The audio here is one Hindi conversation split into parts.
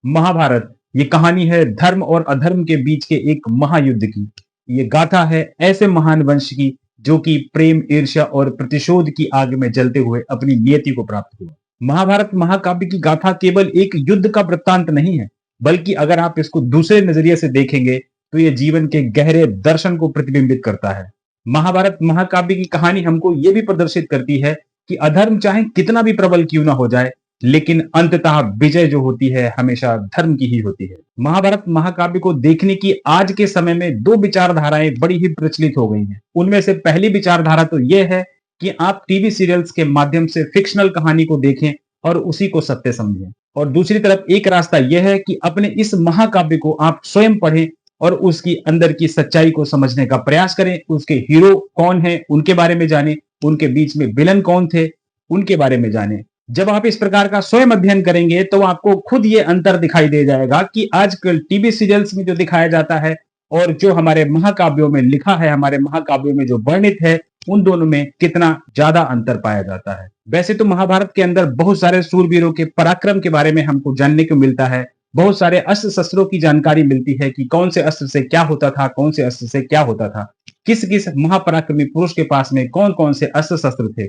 महाभारत ये कहानी है धर्म और अधर्म के बीच के एक महायुद्ध की। ये गाथा है ऐसे महान वंश की जो कि प्रेम, ईर्ष्या और प्रतिशोध की आग में जलते हुए अपनी नियति को प्राप्त हुआ। महाभारत महाकाव्य की गाथा केवल एक युद्ध का वृत्तांत नहीं है, बल्कि अगर आप इसको दूसरे नजरिए से देखेंगे तो ये जीवन के गहरे दर्शन को प्रतिबिंबित करता है। महाभारत महाकाव्य की कहानी हमको ये भी प्रदर्शित करती है कि अधर्म चाहे कितना भी प्रबल क्यों ना हो जाए, लेकिन अंततः विजय जो होती है हमेशा धर्म की ही होती है। महाभारत महाकाव्य को देखने की आज के समय में दो विचारधाराएं बड़ी ही प्रचलित हो गई हैं। उनमें से पहली विचारधारा तो यह है कि आप टीवी सीरियल्स के माध्यम से फिक्शनल कहानी को देखें और उसी को सत्य समझें, और दूसरी तरफ एक रास्ता यह है कि अपने इस महाकाव्य को आप स्वयं पढ़ें और उसकी अंदर की सच्चाई को समझने का प्रयास करें। उसके हीरो कौन है उनके बारे में जानें, उनके बीच में विलन कौन थे उनके बारे में जानें। जब आप इस प्रकार का स्वयं अध्ययन करेंगे तो आपको खुद ये अंतर दिखाई दे जाएगा कि आजकल टीवी सीरियल्स में जो दिखाया जाता है और जो हमारे महाकाव्यों में लिखा है, हमारे महाकाव्यों में जो वर्णित है, उन दोनों में कितना ज्यादा अंतर पाया जाता है। वैसे तो महाभारत के अंदर बहुत सारे सूरवीरों के पराक्रम के बारे में हमको जानने को मिलता है, बहुत सारे अस्त्र शस्त्रों की जानकारी मिलती है कि कौन से अस्त्र से क्या होता था, कौन से अस्त्र से क्या होता था, किस किस महापराक्रमी पुरुष के पास में कौन कौन से अस्त्र शस्त्र थे।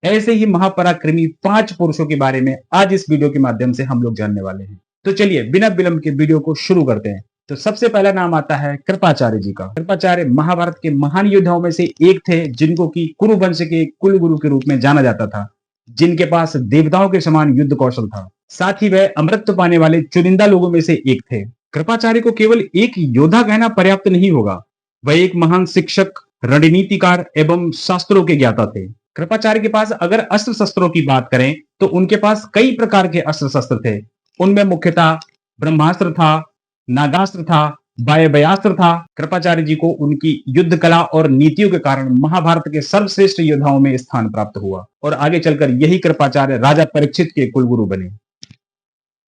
ऐसे ही महापराक्रमी 5 पुरुषों के बारे में आज इस वीडियो के माध्यम से हम लोग जानने वाले हैं। तो चलिए बिना विलंब के वीडियो को शुरू करते हैं। तो सबसे पहला नाम आता है कृपाचार्य जी का। कृपाचार्य महाभारत के महान योद्धाओं में से एक थे, जिनको कि कुरु वंश के कुल गुरु के रूप में जाना जाता था, जिनके पास देवताओं के समान युद्ध कौशल था। साथ ही वह अमृत पाने वाले चुनिंदा लोगों में से एक थे। कृपाचार्य को केवल एक योद्धा कहना पर्याप्त नहीं होगा, वह एक महान शिक्षक, रणनीतिकार एवं शास्त्रों के ज्ञाता थे। कृपाचार्य के पास अगर अस्त्र शस्त्रों की बात करें तो उनके पास कई प्रकार के अस्त्र शस्त्र थे। उनमें मुख्यतः ब्रह्मास्त्र था, नागास्त्र था, वायव्यास्त्र था। कृपाचार्य जी को उनकी युद्ध कला और नीतियों के कारण महाभारत के सर्वश्रेष्ठ योद्धाओं में स्थान प्राप्त हुआ और आगे चलकर यही कृपाचार्य राजा परीक्षित के कुलगुरु बने।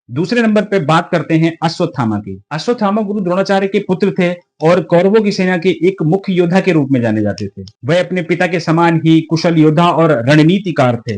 दूसरे नंबर पे बात करते हैं अश्वत्थामा की। अश्वत्थामा गुरु द्रोणाचार्य के पुत्र थे और कौरवों की सेना के एक मुख्य योद्धा के रूप में जाने जाते थे। वह अपने पिता के समान ही कुशल योद्धा और रणनीतिकार थे।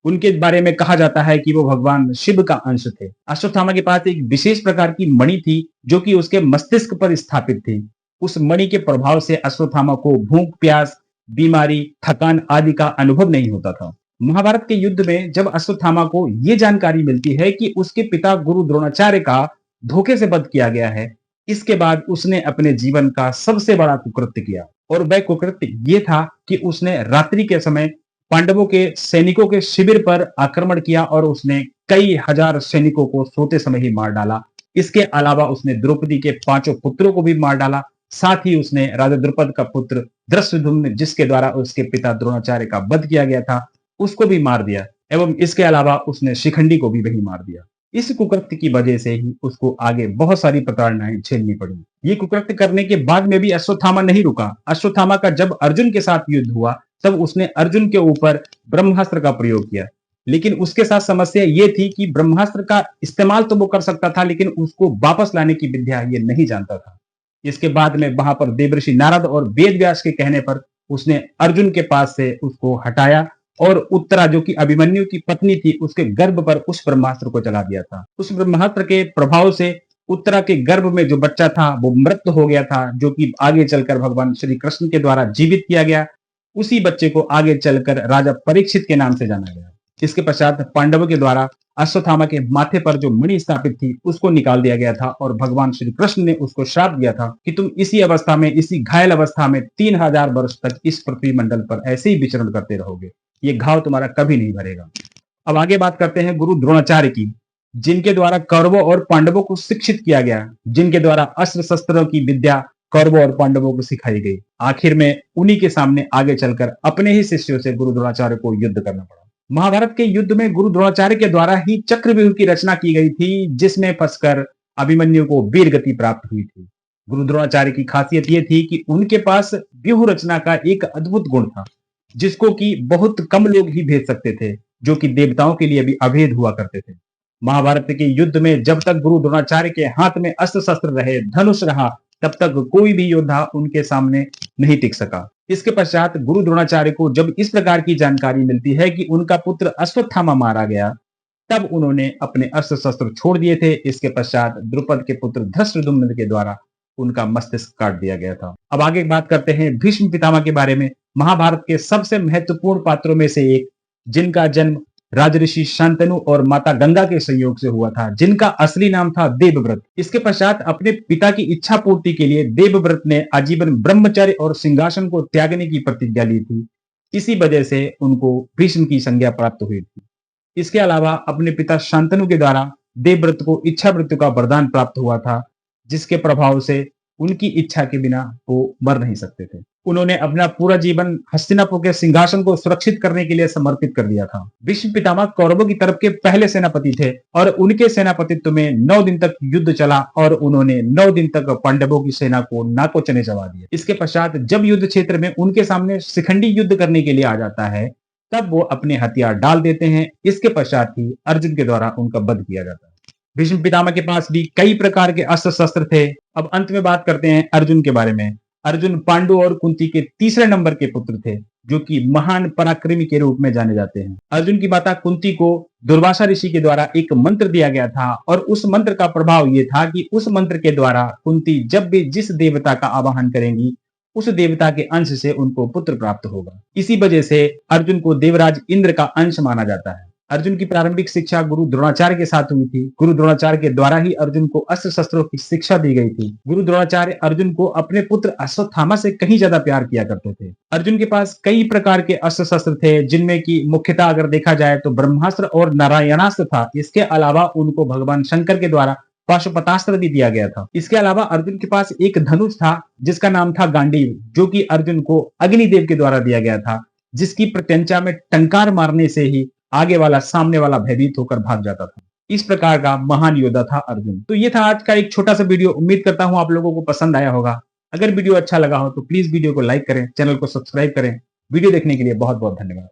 उनके बारे में कहा जाता है कि वो भगवान शिव का अंश थे। अश्वत्थामा के पास एक विशेष प्रकार की मणि थी जो कि उसके मस्तिष्क पर स्थापित थी। उस मणि के प्रभाव से अश्वत्थामा को भूख, प्यास, बीमारी, थकान आदि का अनुभव नहीं होता था। महाभारत के युद्ध में जब अश्वत्थामा को यह जानकारी मिलती है कि उसके पिता गुरु द्रोणाचार्य का धोखे से वध किया गया है, इसके बाद उसने अपने जीवन का सबसे बड़ा कुकृत्य किया, और वह कुकृत्य ये था कि उसने रात्रि के समय पांडवों के सैनिकों के शिविर पर आक्रमण किया और उसने कई हजार सैनिकों को सोते समय ही मार डाला। इसके अलावा उसने द्रौपदी के 5 पुत्रों को भी मार डाला। साथ ही उसने राजा द्रुपद का पुत्र धृष्टद्युम्न, जिसके द्वारा उसके पिता द्रोणाचार्य का वध किया गया था, उसको भी मार दिया, एवं इसके अलावा उसने शिखंडी को भी वही मार दिया। इस कुकृत्य की वजह से ही उसको आगे बहुत सारी प्रताड़नाएं झेलनी पड़ी। ये कुकृत्य करने के बाद में भी अश्वत्थामा नहीं रुका। अश्वत्थामा का जब अर्जुन के साथ युद्ध हुआ तब उसने अर्जुन के ऊपर ब्रह्मास्त्र का प्रयोग किया, लेकिन उसके साथ समस्या ये थी कि ब्रह्मास्त्र का इस्तेमाल तो वो कर सकता था, लेकिन उसको वापस लाने की विद्या ये नहीं जानता था। इसके बाद में वहां पर देवर्षि नारद और वेद व्यास के कहने पर उसने अर्जुन के पास से उसको हटाया और उत्तरा, जो कि अभिमन्यु की पत्नी थी, उसके गर्भ पर उस ब्रह्मास्त्र को चला दिया था। उस ब्रह्मास्त्र के प्रभाव से उत्तरा के गर्भ में जो बच्चा था वो मृत हो गया था, जो कि आगे चलकर भगवान श्री कृष्ण के द्वारा जीवित किया गया। उसी बच्चे को आगे चलकर राजा परीक्षित के नाम से जाना गया। इसके पश्चात पांडवों के द्वारा अश्वत्थामा के माथे पर जो मणि स्थापित थी उसको निकाल दिया गया था और भगवान श्री कृष्ण ने उसको श्राप दिया था कि तुम इसी अवस्था में, इसी घायल अवस्था में 3000 वर्ष तक इस पृथ्वी मंडल पर ऐसे ही विचरण करते रहोगे, ये घाव तुम्हारा कभी नहीं भरेगा। अब आगे बात करते हैं गुरु द्रोणाचार्य की, जिनके द्वारा कौरवों और पांडवों को शिक्षित किया गया, जिनके द्वारा अस्त्र शस्त्रों की विद्या कौरवों और पांडवों को सिखाई गई। आखिर में उन्हीं के सामने आगे चलकर अपने ही शिष्यों से गुरु द्रोणाचार्य को युद्ध करना पड़ा। महाभारत के युद्ध में गुरु द्रोणाचार्य के द्वारा ही चक्रव्यूह की रचना की गई थी, जिसमें फंसकर अभिमन्यु को वीर गति प्राप्त हुई थी। गुरु द्रोणाचार्य की खासियत यह थी कि उनके पास व्यूह रचना का एक अद्भुत गुण था, जिसको कि बहुत कम लोग ही भेज सकते थे, जो कि देवताओं के लिए भी अभेद हुआ करते थे। महाभारत के युद्ध में जब तक गुरु द्रोणाचार्य के हाथ में अस्त्र शस्त्र रहे, धनुष रहा, तब तक कोई भी योद्धा उनके सामने नहीं टिक सका। इसके पश्चात गुरु द्रोणाचार्य को जब इस प्रकार की जानकारी मिलती है कि उनका पुत्र अश्वत्थामा मारा गया, तब उन्होंने अपने अस्त्र शस्त्र छोड़ दिए थे। इसके पश्चात द्रुपद के पुत्र धृष्टद्युम्न के द्वारा उनका मस्तिष्क काट दिया गया था। अब आगे बात करते हैं भीष्म पितामह के बारे में। महाभारत के सबसे महत्वपूर्ण पात्रों में से एक, जिनका जन्म राजऋषि शांतनु और माता गंगा के संयोग से हुआ था, जिनका असली नाम था देवव्रत। इसके पश्चात अपने पिता की इच्छा पूर्ति के लिए देवव्रत ने आजीवन ब्रह्मचर्य और सिंहासन को त्यागने की प्रतिज्ञा ली थी। इसी वजह से उनको भीष्म की संज्ञा प्राप्त हुई थी। इसके अलावा अपने पिता शांतनु के द्वारा देवव्रत को इच्छा मृत्यु का वरदान प्राप्त हुआ था, जिसके प्रभाव से उनकी इच्छा के बिना वो मर नहीं सकते थे। उन्होंने अपना पूरा जीवन हस्तिनापुर के सिंहासन को सुरक्षित करने के लिए समर्पित कर दिया था। भीष्म पितामह कौरवों की तरफ के पहले सेनापति थे और उनके सेनापतित्व में 9 दिन तक युद्ध चला और उन्होंने 9 दिन तक पांडवों की सेना को नाको चने चबा दिया। इसके पश्चात जब युद्ध क्षेत्र में उनके सामने शिखंडी युद्ध करने के लिए आ जाता है, तब वो अपने हथियार डाल देते हैं। इसके पश्चात ही अर्जुन के द्वारा उनका वध किया जाता है। भीष्म पितामह के पास भी कई प्रकार के अस्त्र शस्त्र थे। अब अंत में बात करते हैं अर्जुन के बारे में। अर्जुन पांडु और कुंती के तीसरे नंबर के पुत्र थे, जो कि महान पराक्रमी के रूप में जाने जाते हैं। अर्जुन की माता कुंती को दुर्वासा ऋषि के द्वारा एक मंत्र दिया गया था और उस मंत्र का प्रभाव यह था कि उस मंत्र के द्वारा कुंती जब भी जिस देवता का आवाहन करेंगी, उस देवता के अंश से उनको पुत्र प्राप्त होगा। इसी वजह से अर्जुन को देवराज इंद्र का अंश माना जाता है। अर्जुन की प्रारंभिक शिक्षा गुरु द्रोणाचार्य के साथ हुई थी। गुरु द्रोणाचार्य के द्वारा ही अर्जुन को अस्त्र शस्त्रों की शिक्षा दी गई थी। गुरु द्रोणाचार्य अर्जुन को अपने पुत्र अश्वत्थामा से कहीं ज्यादा प्यार किया करते थे। अर्जुन के पास कई प्रकार के अस्त्र शस्त्र थे, जिनमें की मुख्यतः अगर देखा जाए तो ब्रह्मास्त्र और नारायणास्त्र था। इसके अलावा उनको भगवान शंकर के द्वारा पाशुपतास्त्र भी दिया गया था। इसके अलावा अर्जुन के पास एक धनुष था, जिसका नाम था गांडीव, जो कि अर्जुन को अग्निदेव के द्वारा दिया गया था, जिसकी प्रत्यंचा में टंकार मारने से ही आगे वाला सामने वाला भयभीत होकर भाग जाता था। इस प्रकार का महान योद्धा था अर्जुन। तो ये था आज का एक छोटा सा वीडियो। उम्मीद करता हूं आप लोगों को पसंद आया होगा। अगर वीडियो अच्छा लगा हो तो प्लीज वीडियो को लाइक करें, चैनल को सब्सक्राइब करें। वीडियो देखने के लिए बहुत बहुत धन्यवाद।